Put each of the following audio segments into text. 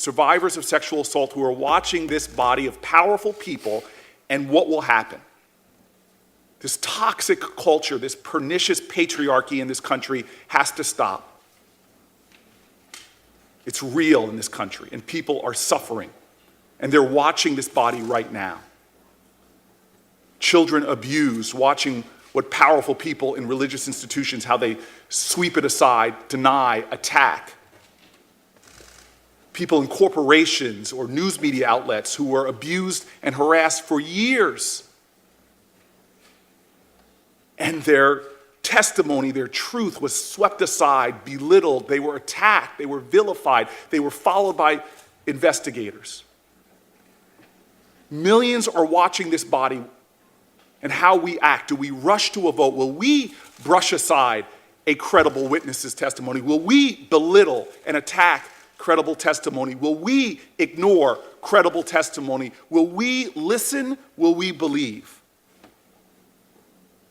survivors of sexual assault who are watching this body of powerful people, and what will happen. This toxic culture, this pernicious patriarchy in this country has to stop. It's real in this country, and people are suffering, and they're watching this body right now. Children abused, watching what powerful people in religious institutions, how they sweep it aside, deny, attack. People in corporations or news media outlets who were abused and harassed for years. And their testimony, their truth was swept aside, belittled. They were attacked, they were vilified, they were followed by investigators. Millions are watching this body and how we act. Do we rush to a vote? Will we brush aside a credible witness's testimony? Will we belittle and attack credible testimony? Will we ignore credible testimony? Will we listen? Will we believe?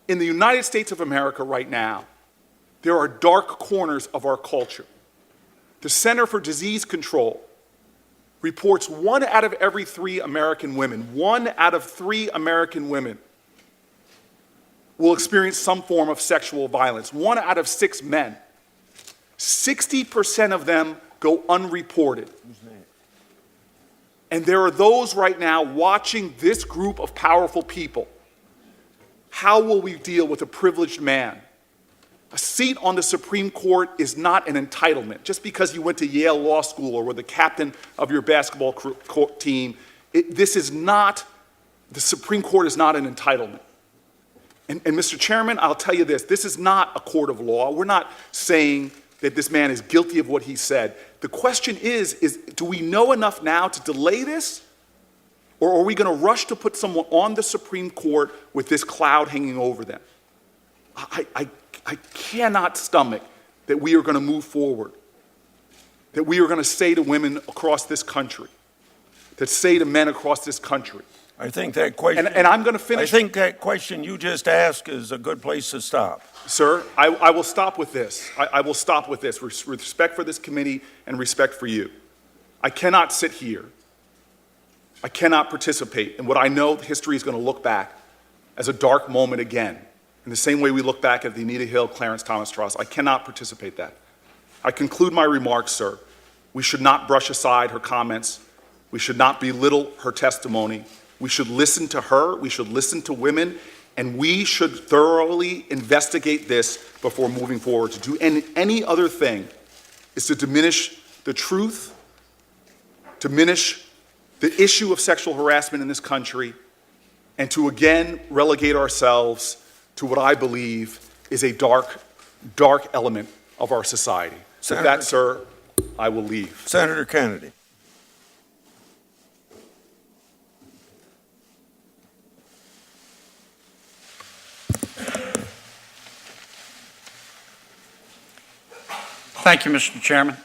In the United States of America right now, there are dark corners of our culture. The Center for Disease Control reports 1 out of every 3 American women, 1 out of 3 American women will experience some form of sexual violence. 1 out of 6 men. 60% of them go unreported. And there are those right now watching this group of powerful people. How will we deal with a privileged man? A seat on the Supreme Court is not an entitlement. Just because you went to Yale Law School or were the captain of your basketball team, the Supreme Court is not an entitlement. And Mr. Chairman, I'll tell you this is not a court of law. We're not saying that this man is guilty of what he said. The question is do we know enough now to delay this? Or are we going to rush to put someone on the Supreme Court with this cloud hanging over them? I cannot stomach that we are going to move forward, that we are going to say to women across this country, that say to men across this country. I think that question, and I'm going to finish. I think that question you just asked is a good place to stop. Sir, I will stop with this. I will stop with this with respect for this committee and respect for you. I cannot sit here. I cannot participate in what I know history is going to look back as a dark moment again, in the same way we look back at the Anita Hill, Clarence Thomas trials. I cannot participate in that. I conclude my remarks, sir. We should not brush aside her comments. We should not belittle her testimony. We should listen to her. We should listen to women. And we should thoroughly investigate this before moving forward. To do any other thing is to diminish the truth, diminish the issue of sexual harassment in this country, and to again relegate ourselves to what I believe is a dark, dark element of our society. With that, sir, I will leave. Senator Kennedy. Thank you, Mr. Chairman.